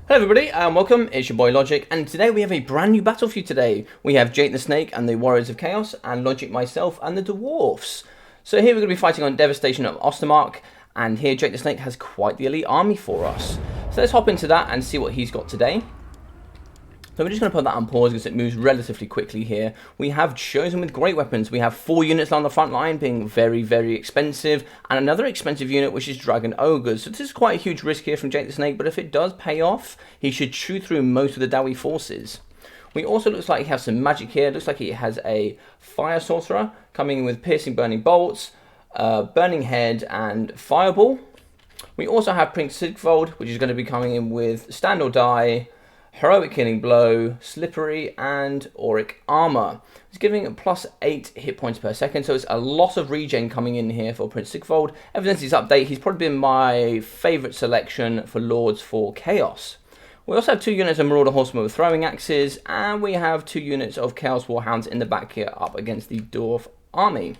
Hello everybody and welcome, it's your boy Logic, and today we have a brand new battle for you today. We have Jake the Snake and the Warriors of Chaos, and Logic, myself, and the Dwarfs. So here we're going to be fighting on Devastation of Ostermark, and here Jake the Snake has quite the elite army for us. So let's hop into that and see what he's got today. So we're just going to put that on pause because it moves relatively quickly here. We have chosen with great weapons. We have 4 units along the front line being very, very expensive. And another expensive unit which is Dragon Ogres. So this is quite a huge risk here from Jake the Snake. But if it does pay off, he should chew through most of the Dowie forces. We also looks like he has some magic here. It looks like he has a Fire Sorcerer coming in with Piercing Burning Bolts, Burning Head and Fireball. We also have Prince Sigvold, which is going to be coming in with Stand or Die, Heroic Killing Blow, Slippery, and Auric Armor. It's giving plus 8 hit points per second, so it's a lot of regen coming in here for Prince Sigvold. Ever since his update, he's probably been my favourite selection for Lords for Chaos. We also have 2 units of Marauder Horsemen with Throwing Axes, and we have 2 units of Chaos Warhounds in the back here up against the Dwarf army.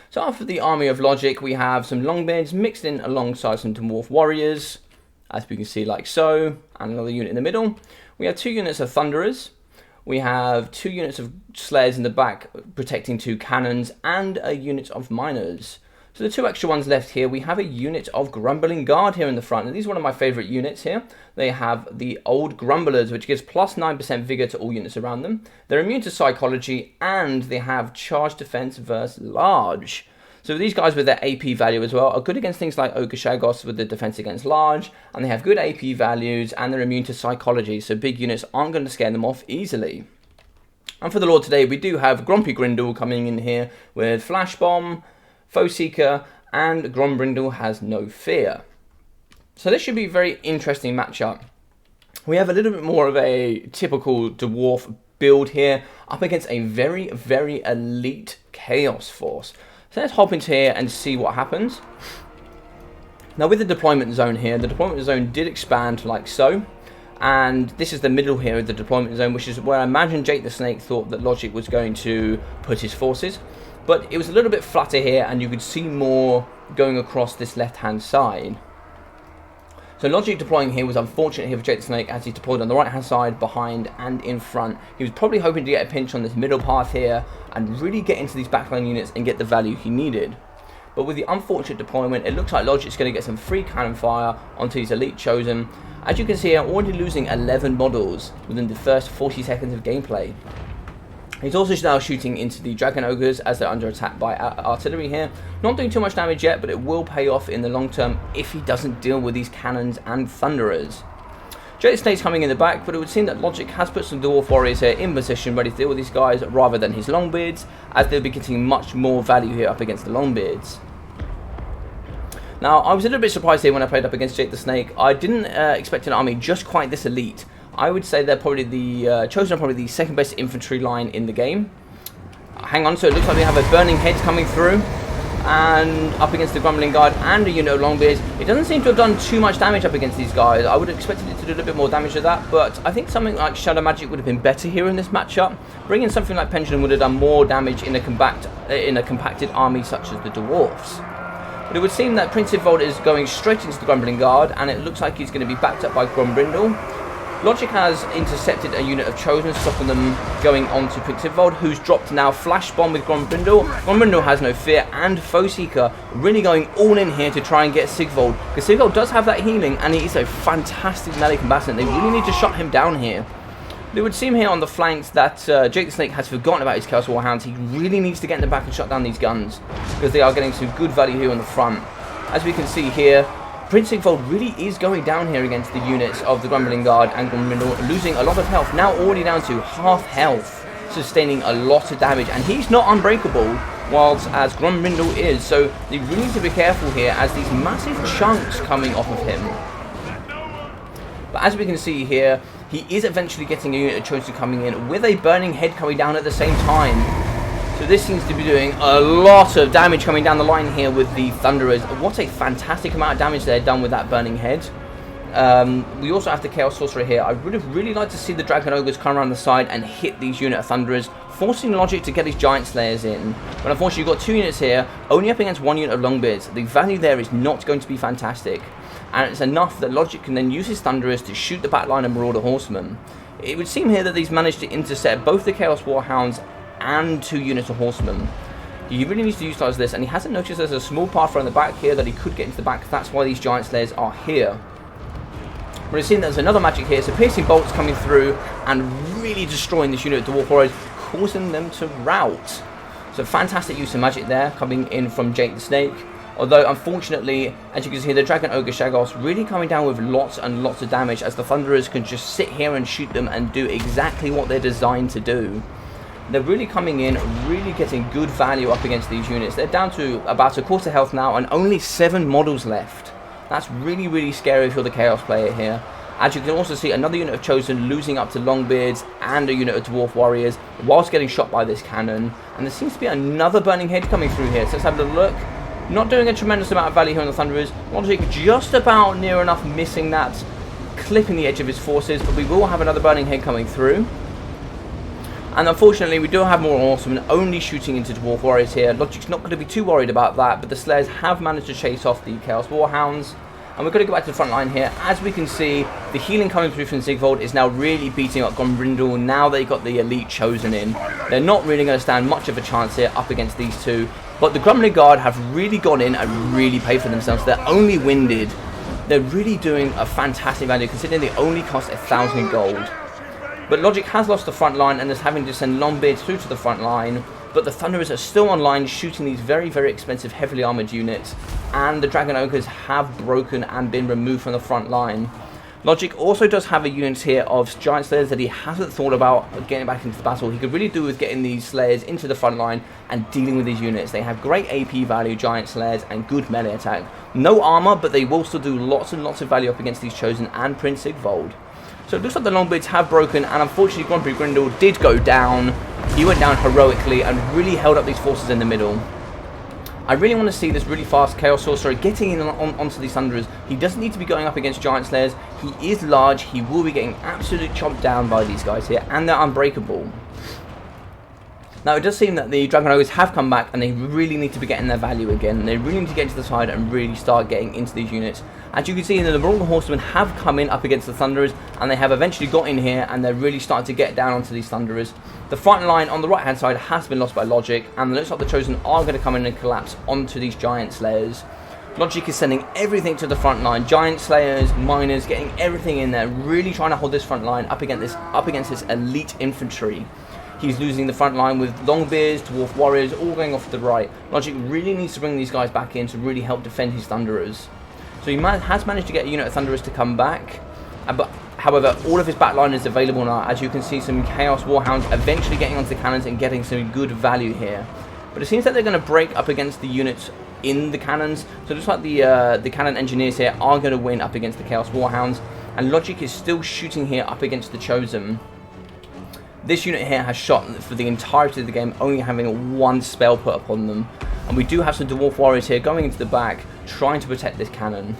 So after the army of Logic, we have some Longbeards mixed in alongside some Dwarf Warriors, as we can see like so, and another unit in the middle. We have 2 units of Thunderers, we have 2 units of Slayers in the back protecting 2 cannons, and a unit of Miners. So the 2 extra ones left here, we have a unit of Grumbling Guard here in the front, and these are one of my favourite units here. They have the Old Grumblers, which gives plus 9% Vigour to all units around them. They're immune to Psychology, and they have Charge Defense versus Large. So these guys with their AP value as well are good against things like Ogre Shagos with the defense against large, and they have good AP values and they're immune to psychology, so big units aren't going to scare them off easily. And for the Lord today, we do have Grumpy Grindle coming in here with Flash Bomb, Foe Seeker, and Grombrindle has no fear. So this should be a very interesting matchup. We have a little bit more of a typical Dwarf build here up against a very, very elite Chaos force. So let's hop into here and see what happens. Now with the deployment zone here, the deployment zone did expand like so. And this is the middle here of the deployment zone, which is where I imagine Jake the Snake thought that Logic was going to put his forces. But it was a little bit flatter here and you could see more going across this left-hand side. So Logic deploying here was unfortunate here for Jake the Snake as he deployed on the right-hand side, behind, and in front. He was probably hoping to get a pinch on this middle path here and really get into these backline units and get the value he needed. But with the unfortunate deployment, it looks like Logic's going to get some free cannon fire onto his elite chosen. As you can see, I'm already losing 11 models within the first 40 seconds of gameplay. He's also now shooting into the Dragon Ogres as they're under attack by artillery here. Not doing too much damage yet, but it will pay off in the long term if he doesn't deal with these cannons and Thunderers. Jake the Snake's coming in the back, but it would seem that Logic has put some Dwarf Warriors here in position ready to deal with these guys rather than his Longbeards, as they'll be getting much more value here up against the Longbeards. Now, I was a little bit surprised here when I played up against Jake the Snake. I didn't expect an army just quite this elite. I would say they're probably the chosen are probably the second best infantry line in the game. Hang on, so it looks like we have a Burning Head coming through, and up against the Grumbling Guard and a unit of Longbeards. It doesn't seem to have done too much damage up against these guys. I would have expected it to do a little bit more damage to that, but I think something like Shadow Magic would have been better here in this matchup. Bringing something like Pendulum would have done more damage in a compacted army such as the Dwarfs. But it would seem that Prince Sigvold is going straight into the Grumbling Guard, and it looks like he's going to be backed up by Grombrindle. Logic has intercepted a unit of Chosen, stopping them going on to Prince Sigvold, who's dropped now Flash Bomb with Grombrindle. Grombrindle has no fear, and Foe Seeker really going all in here to try and get Sigvold, because Sigvold does have that healing, and he is a fantastic melee combatant. They really need to shut him down here. It would seem here on the flanks that Jake the Snake has forgotten about his Chaos Warhounds. He really needs to get in the back and shut down these guns, because they are getting some good value here on the front. As we can see here, Prince Sigvold really is going down here against the units of the Grumbling Guard and Grombrindle, losing a lot of health, now already down to half health, sustaining a lot of damage, and he's not unbreakable, whilst as Grombrindle is, so they really need to be careful here as these massive chunks coming off of him. But as we can see here, he is eventually getting a unit of Chosen coming in with a Burning Head coming down at the same time. So this seems to be doing a lot of damage coming down the line here with the Thunderers. What a fantastic amount of damage they're done with that Burning Head. We also have the Chaos Sorcerer here. I would have really liked to see the Dragon Ogres come around the side and hit these unit of Thunderers, forcing Logic to get his Giant Slayers in. But unfortunately, you've got 2 units here, only up against 1 unit of Longbeards. The value there is not going to be fantastic. and it's enough that Logic can then use his Thunderers to shoot the backline of Marauder Horsemen. It would seem here that he's managed to intercept both the Chaos Warhounds and 2 units of Horsemen. He really needs to utilise this, and he hasn't noticed there's a small path around the back here that he could get into the back. That's why these Giant Slayers are here. But we've seen there's another magic here, so piercing bolts coming through and really destroying this unit of Dwarf Warriors, causing them to rout. So fantastic use of magic there, coming in from Jake the Snake. Although, unfortunately, as you can see, the Dragon Ogre Shagos really coming down with lots and lots of damage, as the Thunderers can just sit here and shoot them and do exactly what they're designed to do. They're really coming in, really getting good value up against these units. They're down to about a quarter health now and only 7 models left. That's really, really scary if you're the Chaos player here. As you can also see, another unit of Chosen losing up to Longbeards and a unit of Dwarf Warriors whilst getting shot by this cannon. And there seems to be another Burning Head coming through here, so let's have a look. Not doing a tremendous amount of value here on the Thunderers. Logic just about near enough missing that, clipping the edge of his forces, but we will have another Burning Head coming through. And unfortunately, we do have more Horsemen only shooting into Dwarf Warriors here. Logic's not going to be too worried about that, but the Slayers have managed to chase off the Chaos Warhounds. And we're going to go back to the front line here. As we can see, the healing coming through from Sigvold is now really beating up Gombrindal now they got the Elite Chosen in. They're not really going to stand much of a chance here up against these two. But the Grumbling Guard have really gone in and really paid for themselves. They're only winded. They're really doing a fantastic value considering they only cost 1,000 gold. But Logic has lost the front line and is having to send Longbeards through to the front line. But the Thunderers are still online, shooting these very, very expensive, heavily armoured units. And the Dragon Ogres have broken and been removed from the front line. Logic also does have a unit here of Giant Slayers that he hasn't thought about getting back into the battle. He could really do with getting these Slayers into the front line and dealing with these units. They have great AP value, Giant Slayers, and good melee attack. No armour, but they will still do lots and lots of value up against these Chosen and Prince Sigvold. So it looks like the Longbeards have broken, and unfortunately Grumpy Grindel did go down. He went down heroically and really held up these forces in the middle. I really want to see this really fast Chaos Sorcerer getting in onto these Thunderers. He doesn't need to be going up against Giant Slayers. He is large. He will be getting absolutely chomped down by these guys here, and they're unbreakable. Now, it does seem that the Dragon Ogres have come back, and they really need to be getting their value again. They really need to get to the side and really start getting into these units. As you can see, the Marauder Horsemen have come in up against the Thunderers, and they have eventually got in here, and they're really starting to get down onto these Thunderers. The front line on the right-hand side has been lost by Logic, and it looks like the Chosen are going to come in and collapse onto these Giant Slayers. Logic is sending everything to the front line. Giant Slayers, Miners, getting everything in there, really trying to hold this front line up against this elite infantry. He's losing the front line with Longbeards, Dwarf Warriors, all going off to the right. Logic really needs to bring these guys back in to really help defend his Thunderers. So he has managed to get a unit of Thunderers to come back. But however, all of his backline is available now. As you can see, some Chaos Warhounds eventually getting onto the cannons and getting some good value here. But it seems that they're going to break up against the units in the cannons. So it looks like the cannon engineers here are going to win up against the Chaos Warhounds. And Logic is still shooting here up against the Chosen. This unit here has shot for the entirety of the game, only having 1 spell put upon them. And we do have some Dwarf Warriors here going into the back, trying to protect this cannon.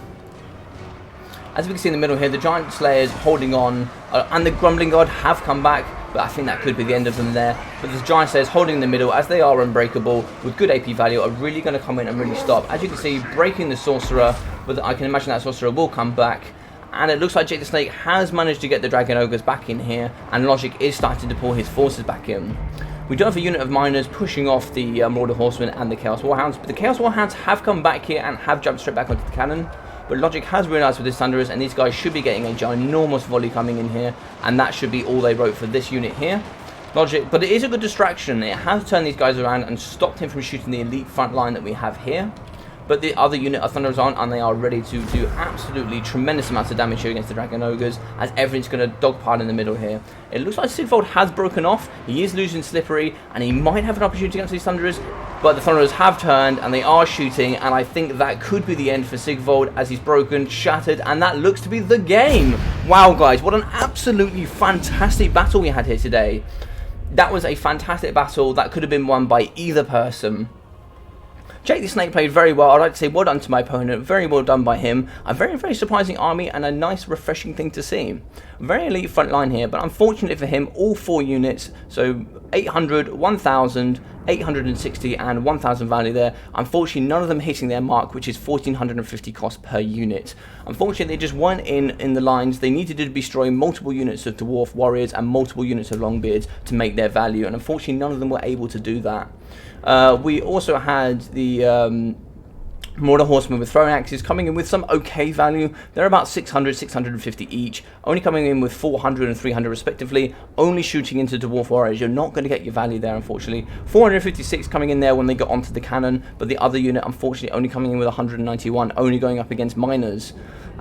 As we can see in the middle here, the Giant Slayers holding on, and the Grumbling God have come back, but I think that could be the end of them there. But the Giant Slayers holding in the middle, as they are unbreakable, with good AP value, are really going to come in and really stop. As you can see, breaking the Sorcerer, but I can imagine that Sorcerer will come back. And it looks like Jake the Snake has managed to get the Dragon Ogres back in here, and Logic is starting to pull his forces back in. We do have a unit of Miners pushing off the Marauder Horsemen and the Chaos Warhounds, but the Chaos Warhounds have come back here and have jumped straight back onto the cannon. But Logic has realised with his Thunderers, and these guys should be getting a ginormous volley coming in here, and that should be all they wrote for this unit here. Logic, but it is a good distraction. It has turned these guys around and stopped him from shooting the elite front line that we have here. But the other unit of Thunderers on, and they are ready to do absolutely tremendous amounts of damage here against the Dragon Ogres, as everything's going to dogpile in the middle here. It looks like Sigvold has broken off. He is losing Slippery, and he might have an opportunity against these Thunderers, but the Thunderers have turned, and they are shooting, and I think that could be the end for Sigvold, as he's broken, shattered, and that looks to be the game. Wow, guys, what an absolutely fantastic battle we had here today. That was a fantastic battle that could have been won by either person. Jake the Snake played very well. I'd like to say well done to my opponent. Very well done by him. A very, very surprising army and a nice, refreshing thing to see. Very elite front line here, but unfortunately for him, all 4 units, so 800, 1000, 860 and 1000 value there. Unfortunately, none of them hitting their mark, which is 1450 cost per unit. Unfortunately, they just weren't in the lines. They needed to destroy multiple units of Dwarf Warriors and multiple units of Longbeards to make their value, and unfortunately none of them were able to do that. We also had the Marauder Horsemen with throwing axes coming in with some okay value. They're about 600, 650 each, only coming in with 400 and 300 respectively, only shooting into Dwarf Warriors. You're not going to get your value there, unfortunately. 456 coming in there when they got onto the cannon, but the other unit, unfortunately, only coming in with 191, only going up against miners.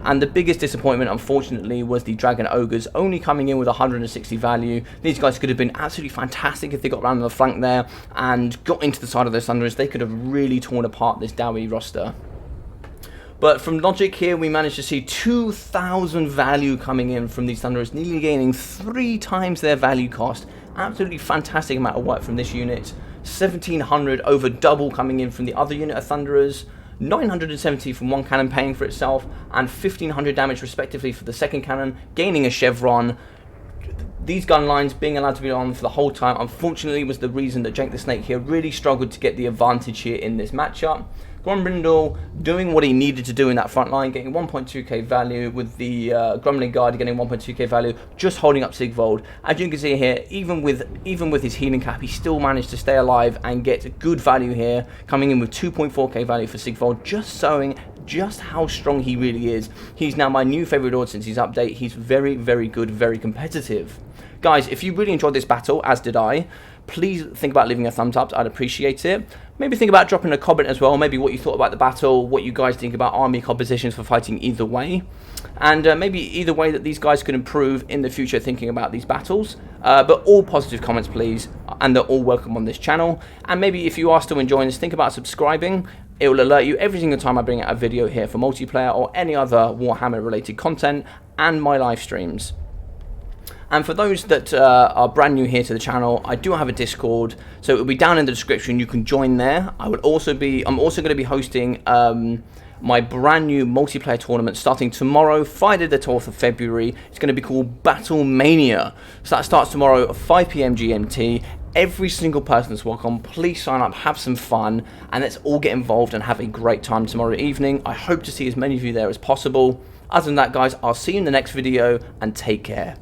And the biggest disappointment, unfortunately, was the Dragon Ogres, only coming in with 160 value. These guys could have been absolutely fantastic if they got around on the flank there and got into the side of those Thunderers. They could have really torn apart this Dowie roster. But from logic here, we managed to see 2,000 value coming in from these Thunderers, nearly gaining 3 times their value cost. Absolutely fantastic amount of work from this unit. 1,700, over double coming in from the other unit of Thunderers. 970 from one cannon paying for itself, and 1,500 damage respectively for the second cannon, gaining a chevron. These gun lines being allowed to be on for the whole time, unfortunately, was the reason that Jake the Snake here really struggled to get the advantage here in this matchup. Grombrindle doing what he needed to do in that front line, getting 1.2k value, with the Grumbling Guard getting 1.2k value, just holding up Sigvold. As you can see here, even with his healing cap, he still managed to stay alive and get good value here, coming in with 2.4k value for Sigvold, just showing just how strong he really is. He's now my new favourite Lord since his update. He's very, very good, very competitive. Guys, if you really enjoyed this battle, as did I, please think about leaving a thumbs up. I'd appreciate it. Maybe think about dropping a comment as well, maybe what you thought about the battle, what you guys think about army compositions for fighting either way, and maybe either way that these guys could improve in the future thinking about these battles. But all positive comments, please, and they're all welcome on this channel. And maybe if you are still enjoying this, think about subscribing. It will alert you every single time I bring out a video here for multiplayer or any other Warhammer related content and my live streams. And for those that are brand new here to the channel, I do have a Discord, so it will be down in the description. You can join there. I'm also going to be hosting my brand new multiplayer tournament starting tomorrow, Friday the 12th of February. It's going to be called Battle Mania. So that starts tomorrow at 5 PM GMT. Every single person that's welcome. Please sign up, have some fun, and let's all get involved and have a great time tomorrow evening. I hope to see as many of you there as possible. Other than that, guys, I'll see you in the next video, and take care.